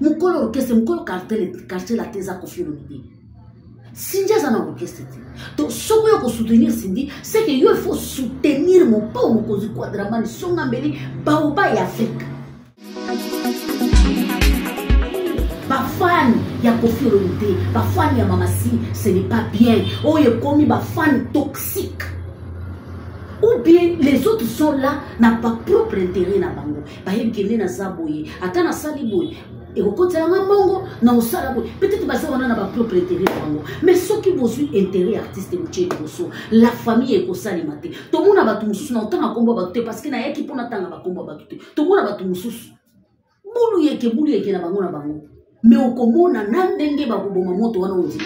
mukolo orchestre mukolo cartel la teza Koffi Olomide Cindy a un orchestre donc ce que vous soutenir Cindy c'est que il faut soutenir mon pas mon cause Quadramani Songambeli Baoba et Afrique ba fan ya Koffi Olomide ba fan ya Mamasi ce n'est pas bien oh il commis ba fan toxique. Ou bien les autres sont là, n'a pas propre intérêt na bango. Ba yebikende na zaboye, ata na sali boye. Et au côté na bango, na osala boye. Peut-être ba ça on a pas propre intérêt bango. Mais ceux qui besoin intérêt artiste mutche boso, la famille est ko sali maté. To mona ba tumususu na otanga kombo ba te parce que na yeki pona tanga ba kombo ba te. To mona ba tumususu. Bulu yeke na bango na bango. Mais okomona na ndenge ba kuboma moto wana ozi.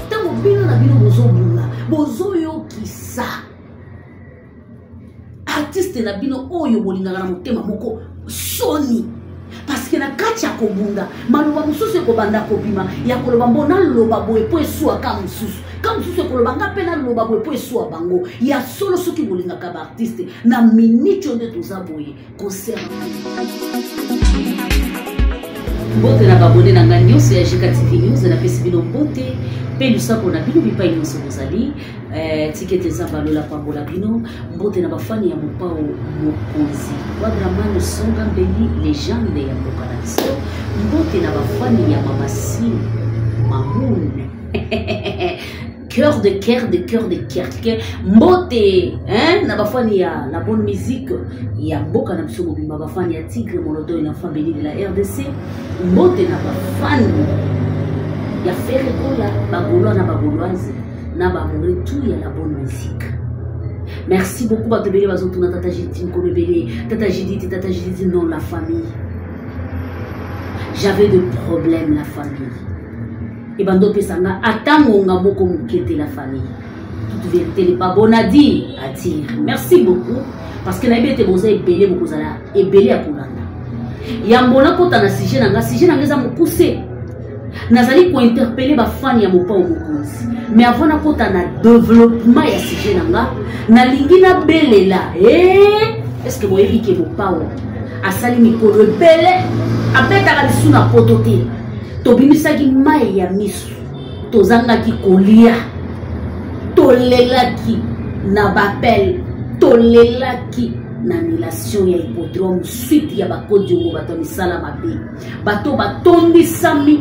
Tango bino na bino bozo bunga. Bozoyo kisa artiste na bino oyo bolingaka na motema moko soni parce que na kati ya kobunda maloba mususu ekobanda kobima ya koloba mbona loba boye po esuwa ka mususu ekoloba nga mpe na loba boye po esuwa bango ya solo soki bolingaka ba artiste na minute onde toza boye concert mbote na babone na nga nyonso ya JK TV News na pesi bino mbote pe lusapo na bino bipai nyonso bozali tikete za balola pambola bino mbote na bafani ya mopao mokonzi Quadramani Songambeli légende ya mboka na biso mbote na bafani ya Mamasi Mamoun cœur de cœur mbote hein na bafani ya la bonne musique ya mboka na biso bobima bafani ya Tigre Molodo na famille de la RDC mbote na bafani ya Ferregola bagolois na bagoloise na bamore tout ya la bonne musique. Merci beaucoup batebele bazotuna tata Jidit Kolebele tata Jidit non la famille. J'avais des problèmes la famille. Et bando pesanga atangonga moko mukete la famille. Toute vérité n'est pas bonne à dire. Merci beaucoup parce que na ebete boza ebele beaucoup zala ebele ya kulanda. Yambona kota na sujet nanga za mukuse. Nazali ko interpeller ba fan ya mopa omokonzi. Mais avant na kota na développement ya sujet nanga na lingina belela est-ce que boyebi ke mopa o asali mikolo bele abeta ka bisuna potote. Tobimisaki mai ya misu tozangaki kolia tolelaki na bapel tolelaki na annulation ya hippodrome suite ya bakodi ngo bato misala mabe bato batondisami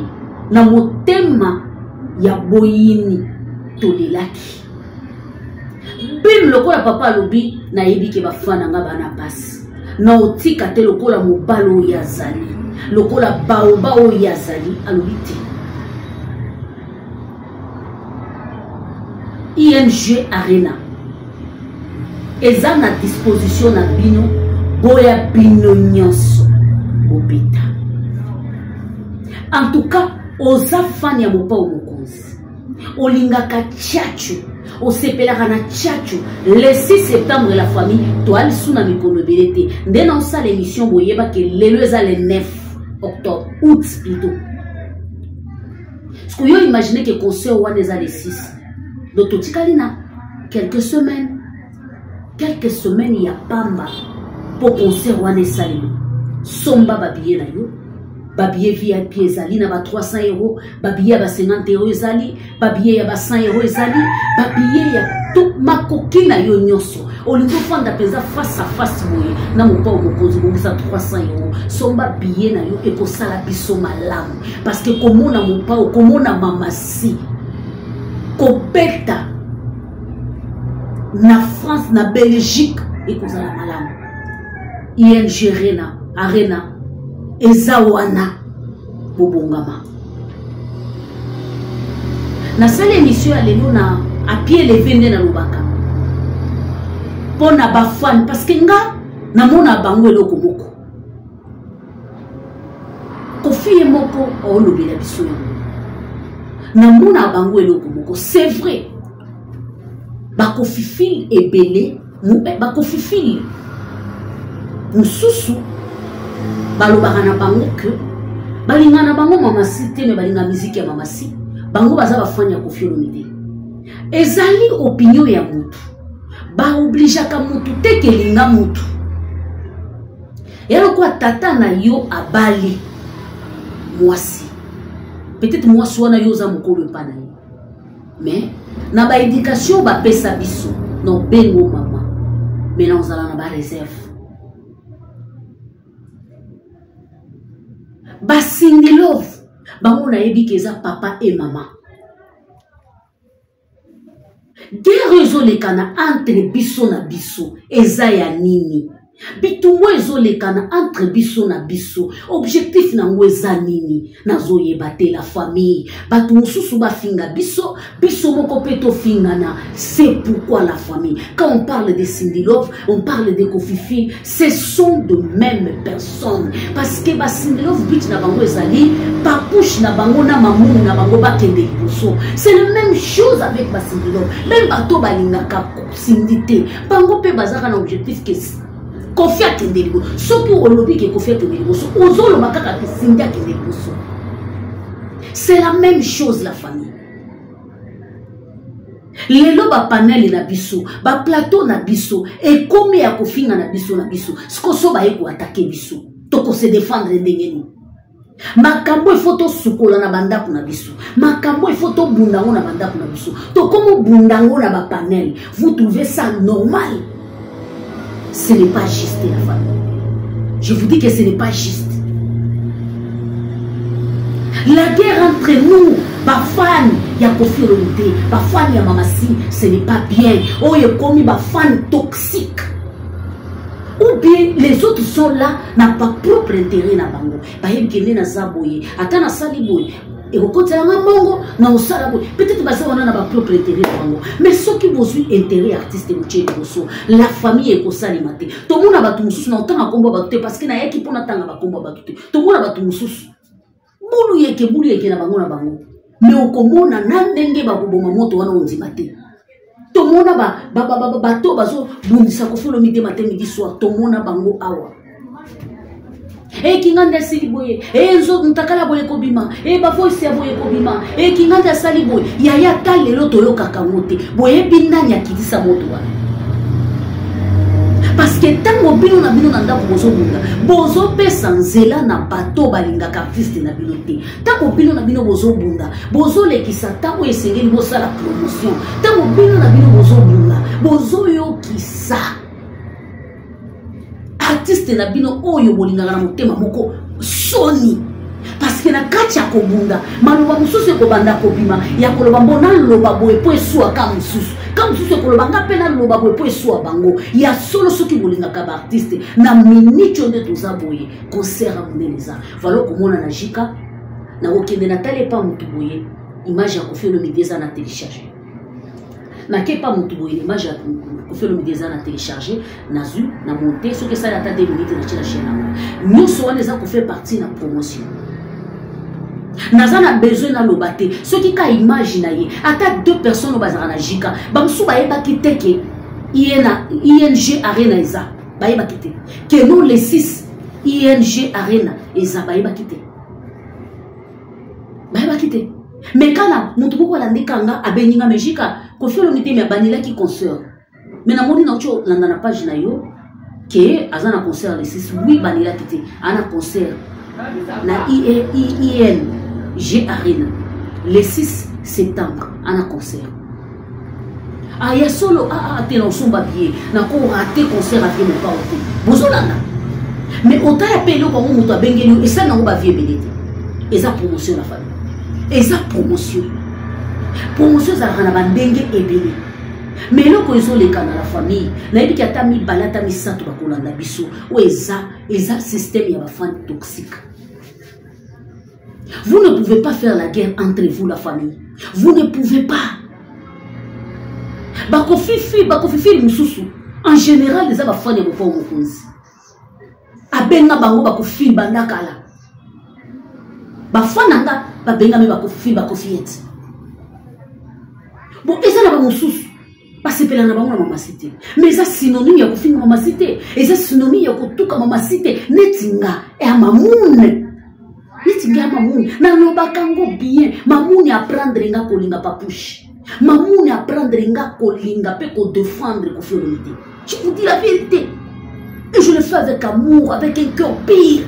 na motema ya boyini tolelaki bim lokola papa lobi na yebike bafana nga bana pasi na otika te lokola mobalo ya zali lokola baoba o yazali alobite ING Arena eza na disposition na bino boya bino nyonso obeta en tout cas oza fan ya mopa omokonzi olingaka tchachu osepelaka na tchachu le 6 septembre la famille toali suna mikolo ebele te nde na osala émission boyeba ke lelo eza le 9 octobre, août plutôt. Est-ce que vous imaginez que le concert wana eza le 6? Donc, totikalina quelques semaines il y a pamba pour concert wana esalelo. Somba babiye na yo, babiye VIP ezali na ba 300 €, babiye ba 50 € ezali, babiye ya ba 100 € ezali, babiye ya tout makoki na yo nyonso. Olingo fanda peza face à face moye na mopa omokonzi bongisa 300 €. Somba biye na yo ekosala biso malamu parce que komona mopa komona Mamasi kopeta na France na Belgique ekozala malamu. ING Arena ezawana bobongama na sala émission ya lelo na a pied levé nde na lobaka pona ba fan parce que nga na mona bango eloko moko Koffi moko olobela biso na mona bango eloko moko c'est vrai ba Koffi fil ebele ba Koffi fil mususu balobaka na bango que balinga na bango Mamasi te me balinga musique ya Mamasi bango baza bafanya Koffi Olomide ezali opinion ya mutu ba obligeaka mutu te kelinga mutu Et alors quoi tata na yo abali mwasi. Peut-être moi soit na yo za mokolo pa na yo. Mais na ba éducation ba pesa biso no bengo maman. Mais na ozala na ba réserve. Ba single love bango na yebi keza papa et maman. Guerre ezolekana entre biso na biso eza ya nini? Bitumbo ezolekana entre biso na biso objectif nango eza nini? Nazoyeba te la famille batu mususu bafinga biso biso moko pe tofingana. C'est pourquoi la famille, quand on parle de Cindy Love, on parle de Kofifi, ce sont de mêmes personnes parce que ba Cindy Love bitch na bango ezali pa push na bango na mamu na bango bakende liboso. C'est la même chose avec ba Cindy Love. Même bato balingaka Cindy te bango pe bazaka na objectif que Kofi akende liboso. Soki olobi ke Kofi akende liboso ozoloba kaka ke Cindy akende liboso. C'est la même chose la famille. Lelo ba panel na biso, ba plateau na biso, et comme ya kofinga na biso siko so ba eko attaquer biso, toko se défendre ndengeni. Makambo photo sukola na bandaku na biso, makambo photo bundango na bandaku na biso, to comme bundango na ba panel, vous trouvez ça normal? Ce n'est pas juste la famille. Je vous dis que ce n'est pas juste. La guerre entre nous, bafan ya Koffi Olomide, bafan ya Mamasi, ce n'est pas bien. Oh, il y a commis bafan toxique. Ou bien les autres sont là, n'a pas propre intérêt na bango. Baye kende na zaboye, ata na sali boye. Et au côté de mongo, na osala boye. Peut-être parce qu'on a pas propre intérêt na bango. Mais ceux qui besoin intérêt artiste mouché boso, la famille est kosali maté. Tout le monde a batu mususu na otanga kombo batute parce que na yaki pona tanga ba kombo batute. Tout le monde a batu mususu. Bulu yeke na bango na bango. Mais okomona nandenge ba kuboma moto wana onzima te. Tomona bato bazo bundisa Koffi Olomide matin midi soir. Tomona bango awa. Kinganda sali boye. Nzo ntakala boye kobima. Ba voice ya boye kobima. Kinganda sali boye. Yaya talelo toyoka kamote. Boye binanya kitisa moto wana. Parce que tango bino na ndako bozo bunda bozo pesa nzela na bato balingaka artiste na bino te. Tango bino na bino bozo bunda bozo lekisa tango esengeli bosala promotion. Tango bino na bino bozo bunda bozo yokisa artiste na bino oyo bolingaka na motema moko soni. Parce que na kati ya kobunda maloba mususu ekobanda kobima ya koloba mbona loba boye po esua ka mususu ka mususu ekoloba nga pena loba boye po esua bango ya solo soki bolingaka ba artiste na minute onde toza boye concert a moneleza voilà komona na jika na okende na tale pa mutu boye image ya Koffi Olomide eza na télécharger na ke pa mutu boye image ya Koffi Olomide eza na télécharger na zu na monter soki ça ata 2 minutes na chila chaîne nyonso wana eza ko fait partie na promotion. Nazana besoin na lobate ce qui ka imagine ye ata 2 personnes bazara na jika bamsu ba yeba kiteke ING Arena eza ba yeba kite que nous les 6 ING Arena eza ba yeba kite mais kana mutu boko la ndekanga abeninga mejika Koffi Olomide me banila ki concert mais na moni na ucho landa na page na yo que azana concert les 6 oui banila kite ana concert na ING Arena le 6 septembre ana concert. Ya solo te na somba bien na ko rater concert avec mon papa bozolanda mais ota ya pelo ko mutu abengeli esa na ngo ba vie belete eza promotion la famille eza promotion za kana bandenge ebele mais loko ezoleka na la famille na yebi ki ata mi balata mi sato bakolanda biso o eza système ya ba fan toxique. Vous ne pouvez pas faire la guerre entre vous, la famille. Vous ne pouvez pas. Bakofifi mususu. En général, les gens font des bons mokonzi. Abenga bango bakofi bandakala. Bafananga babenga me bakofiet. Bon, eza na ba mususu. Basepela na bango na mamacité. Mais ça synonyme ya kofinga mamacité. Et ça synonyme ya kotuka mamacité. Netinga e amamune. Nitinga mamouni na lobakango bien mamouni apprendre nga kolinga papouche mamouni apprendre nga kolinga pe ko défendre Koffi Olomide. Je vous dis la vérité Et je le fais avec amour, avec un cœur pire.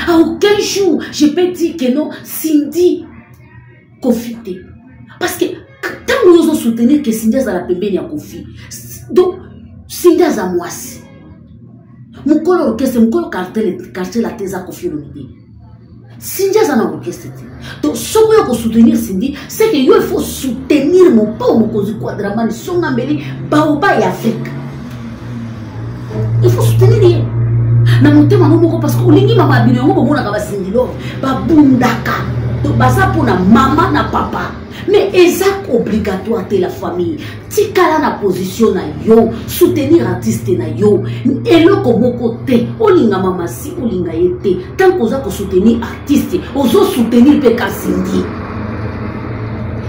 À aucun jour, je peux dire que non, Cindy, confité. Parce que tant que nous soutenir que Cindy a la pembeni à Kofi, donc Cindy a moi. Mon col orchestre, mon col quartier la thèse à Kofi Olomide. Cindy a un orchestre. Donc, ce que vous soutenir Cindy, c'est qu'il faut soutenir mon pauvre mon cause quadramane, son ambeli, Baoba et Afrique. Il faut soutenir. Na motema no moko parce que olingi mama bino ngo bomona ka Cindy lo ba bundaka to basa pona mama na papa mais exact obligatoire de la famille tikala na position na yo soutenir artiste na yo eloko moko te olinga mama si olinga yete tant que oza ko soutenir artiste ozo soutenir pe ka Cindy.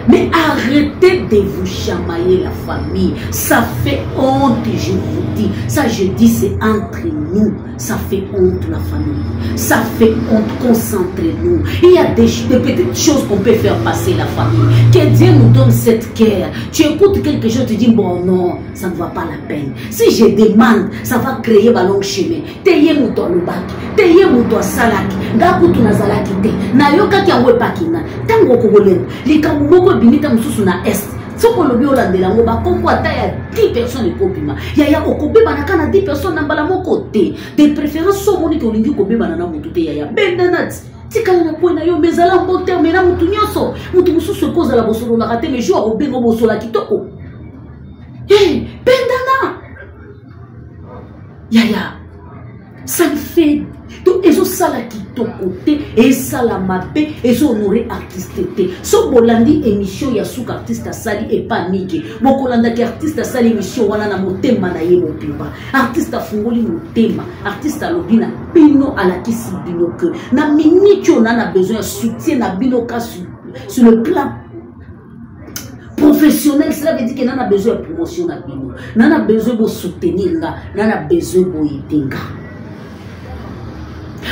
Mais arrêtez de vous chamailler la famille. Ça fait honte, je vous dis. Ça, je dis, c'est entre nous. Ça fait honte, la famille. Ça fait honte, concentrez-nous. Il y a des petites choses qu'on peut faire passer, la famille. Que Dieu nous donne cette guerre. Tu écoutes quelque chose, tu dis, bon, non, ça ne va pas la peine. Si je demande, ça va créer un long chemin. Teye mouton le bac. Teye mouton salaki. Gakutu na salaki te. Na yoka ki awe pakina. Tango kogolem. Likamumoko binita mususu na est. Soko lobi olandela ngo ba konko ata ya 10 personnes ekobima. Ya okobeba na kana 10 personnes na mbala moko te. De préférence so moni ke olingi kobeba na mutu te ya benda nati. Tikala na pona yo mezala mbote mena mutu nyoso. Mutu mususu koza la bosolo na kate me jo obengo bosola kitoko. Hey, benda na. Ya. Ça me fait donc ils ont ça là qui ton côté et ça la mapé ils ont honoré artiste té so bolandi émission ya souk artiste sali et panique bokolanda ki artiste sali émission wana na motema na ye mopimba artiste fungoli motema artiste lobina bino ala kisi bino que na minute on a besoin de soutien na bino ka sur le plan professionnel. Cela veut dire que nana besoin de promotion na bino nana besoin de soutenir nga nana besoin de idenga.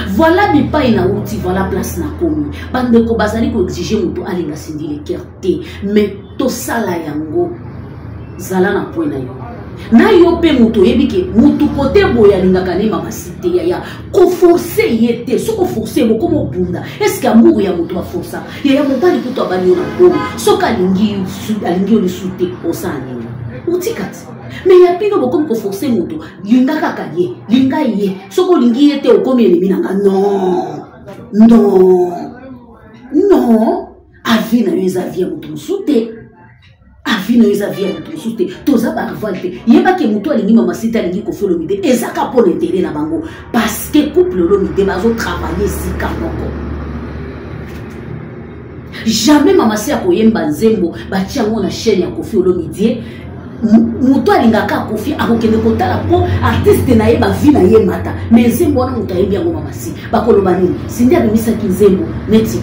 Voilà mais pas une outil, voilà place na komi. Bande ko bazali ko exiger muto alinga Cindy le kerte, mais to sala yango zala na point na yo. Na yo pe muto yebike mutu kote boya linga kane mama cité ya ko forcer yete, so ko forcer bo comme bunda. Est-ce que amour ya muto a forcer? Ya mo pas likuto abani na bo. So ka lingi oli soute osani. Utikati. Mais il y a plus de comme forcer moto. Linga kakaye, linga ye. Soko lingi yete okomi eliminanga. Non. Avi na yeza via moto soute. Avi na yeza via moto soute. Toza ba rivalte. Yeba ke moto alingi mama sita lingi Koffi Olomide. Ezaka pour l'intérêt na bango. Parce que couple Olomide bazo travailler si kamoko. Jamais mama si akoyemba nzembo batiango na chaîne ya Koffi Olomide. Muto alingaka Koffi akokende kotala po artiste na ye ba vie na ye mata mais nzembo wana muto ayebi yango mamasi bakoloba nini Cindy abimisaki nzembo neti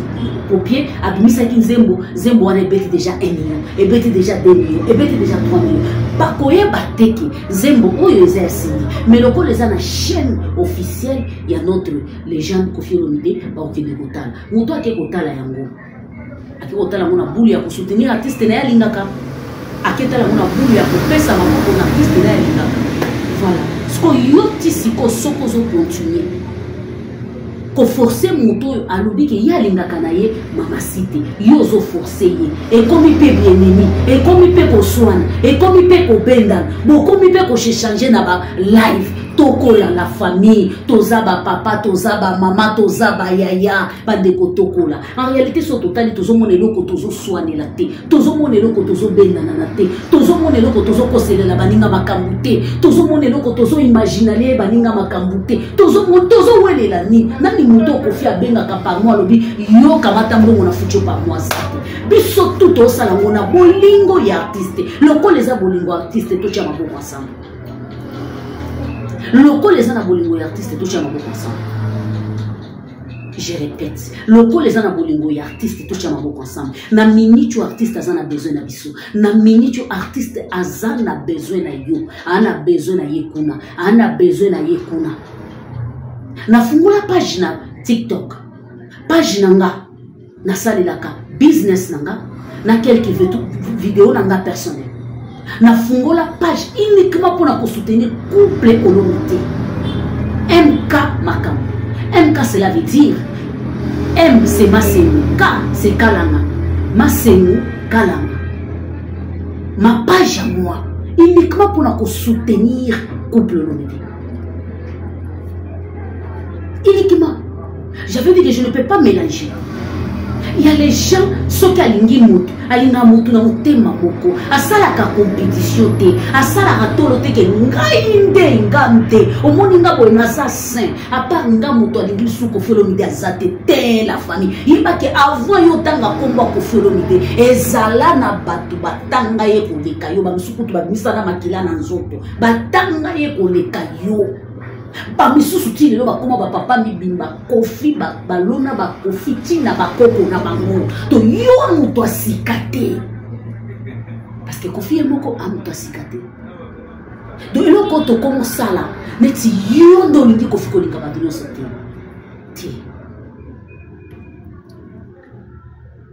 popier abimisaki nzembo wana ebeti déjà 1 million ebeti déjà 2 millions ebeti déjà 3 millions bakoyeba teke nzembo oyo eza ya Cindy mais lokola eza na chaîne officielle ya notre légende Koffi Olomide bakokende kotala muto ake kotala yango ake kotala mona bulu ya kosoutenir artiste na ye alingaka aketa la mona bulu ya kopesa mamoko na artiste na linga. Voilà. Ce que yo tisiko soko zo continuer. Ko forcer moto alobi ke ya linga kanaye mama cité. Yo zo forcer ye. Et comme il peut bien aimer, et comme il peut ko soigner, et comme il peut ko benda, bon comme il peut ko changer na ba live. Tokola la famille, tozaba papa, tozaba maman, tozaba yaya, bandeko tokola. En réalité, sur total, tozo monelo ko tozo soigner la té, tozo monelo ko tozo benda na té, tozo monelo ko tozo kosele la baninga makambute, tozo monelo ko tozo imaginaler baninga makambute, tozo wele la ni, nani muto Koffi abenga ka par moi lobi, yo kamata mbongo na fucho par moi ça. Biso tout osala ngona bolingo ya artiste, loko leza bolingo artiste to chama bongo ensemble. Loko les ana bolingo ya artiste touche maboko ensemble. Je répète, loko les ana bolingo ya artiste touche maboko ensemble. Na minichu artiste azana besoin na biso. Na minichu artiste azana besoin na yo. Ana besoin na yekuna. Ana besoin na yekuna. Na fungula page na TikTok. Page nanga na salilaka business nanga na quelques vidéos nanga personnel. na fungola page uniquement pour soutenir couple olomité. MK Makam. MK cela veut dire M c'est Masenu, K c'est Kalanga. Masenu Kalanga. Ma page à moi, uniquement pour soutenir couple olomité. Uniquement. J'avais dit que je ne peux pas mélanger. Il y a les gens, ceux qui alingi mutu, alinga mutu na mutema moko, asala ka compétition te, asala ka tolo te ke ngai nde ngamte, omoni nga boye na sa sain, à part nga mutu alingi suko Olomide azate te la famille. Yiba ke avant yo tanga komba ko Olomide, ezala na batu batanga ye koleka yo, ba misukutu ba misana makila na nzoto, batanga ye koleka yo. Ba misusu ti lelo bakoma ba papa mibimba kofi ba lona ba kofi tina ba koko na bango to yo muto asikate parce que kofi moko amuto asikate do eloko to komo sala neti yo ndo lingi kofi ko linga ba dunyo sote ti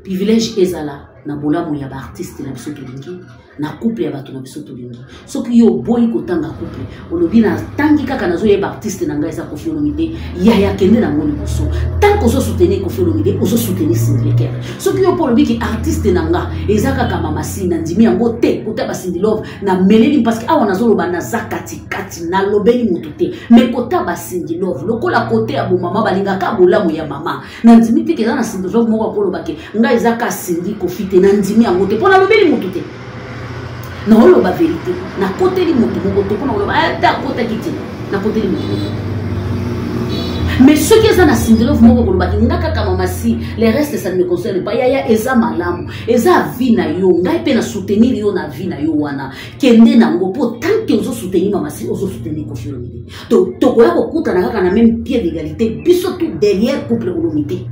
privilège ezala na bolamu ya ba artiste na biso to lingi na couple ya bato na biso to lingi soki yo boyi kotanga couple olobi na tangi kaka nazo yeba artiste na ngai eza Koffi Olomide ya kende na ngoni boso tant que ozo soutenir Koffi Olomide ozo soutenir Cindy Leker soki yo po lobi ki artiste na nga eza kaka mama Sina ndimi yango te kota ba Cindy Love na meleli parce que awa nazo loba na zakati kati na lobeli mutu te mais kota ba Cindy Love lokola kote ya bo mama balinga ka bolamu ya mama na ndimi te ke na Cindy Love moko ko loba ke nga eza ka Cindy Koffi te na ndimi yango te pona lobeli mutu te na olo ba vérité na côté li mutu moko to pona olo ba ta côté kiti na côté li mutu mais ceux qui sont na Cindy Love moko ko loba ngaka kama masi les restes ça ne me concerne pas ya eza malamu eza vie na yo ngai pe na soutenir yo na vie na yo wana kende na ngo po tant que ozo soutenir mama si ozo soutenir Koffi Olomide to ko ya ko kuta na kaka na même pied d'égalité biso tout derrière couple Olomide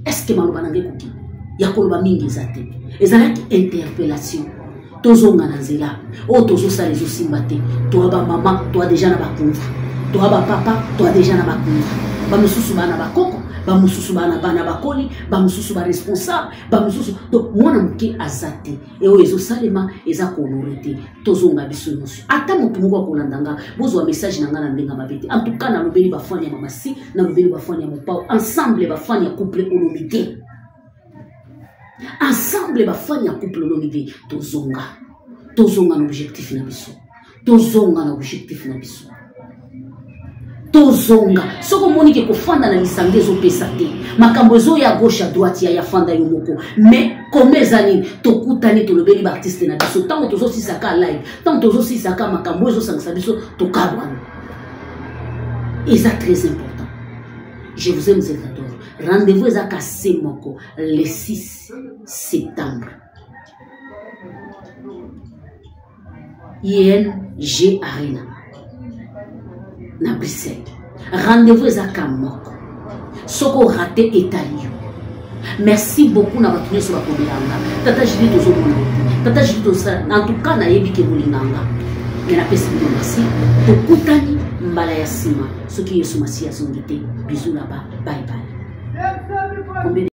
est-ce que maloba na ngai kuki ya ko loba mingi zate ezalaki interpellation tozonga na nzela o tozo sala ezo simbate to ba mama to déjà na bakunza to ba papa to déjà na bakunza ba mususu bana bakoko ba mususu bana bana bakoli ba mususu ba responsable ba mususu to mwana muke azate e o ezo salema eza kolorete tozonga biso nyonso ata mutu moko kolandanga bozo wa message na ngana ndenga mabete en tout cas na lobeli ba fani ya mama si na lobeli ba fani ya mopao ensemble ba fani ya couple Olomide ensemble ba fani ya couple Olomide tozonga na objectif na biso tozonga na objectif na biso tozonga soko moni ke kofanda na lisande zo pesa te makambo zo ya gauche à droite ya fanda yo moko mais comme ezali tokutani tolobeli ba artiste na biso tango tozo sisaka live tango tozo sisaka makambo zo sangisa biso tokabwana eza très important. Je vous aime, vous êtes adore. Rendez-vous à Kassemoko le 6 septembre. ING Arena. Na Bruxelles. Rendez-vous à Kamoko. Soko raté Italien. Merci beaucoup na batune sur la Kobilanga. Tata Jili Tozo Mono. Tata Jili Tozo. En tout cas, na yebi ke Bolinganga. Mais la peste de merci. Tokutani mbala ya sima. Ce qui est sous ma sia zongite. Bisous là-bas. Bye bye.